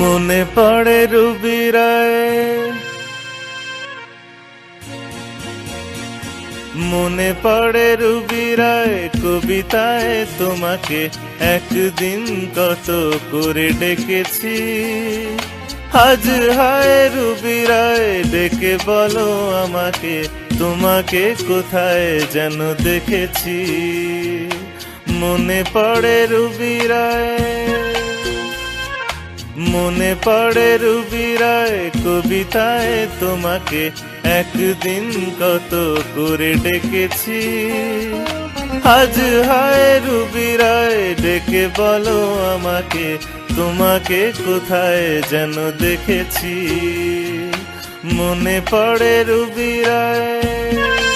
মনে পড়ে রুবি রায়, মনে পড়ে রুবি রায় কবিতায় তোমাকে একদিন কত করে ডেকেছি। আজ হায় রুবি রায় ডেকে বলো আমাকে, তোমাকে কোথায় যেন দেখেছি। মনে পড়ে রুবি রায়, মনে পড়ে রুবি রায় কবিতায় তোমাকে একদিন কত করে ডেকেছি। আজ হায় রুবি রায় ডেকে বলো আমাকে, তোমাকে কোথায় যেন দেখেছি। মনে পড়ে রুবি রায়।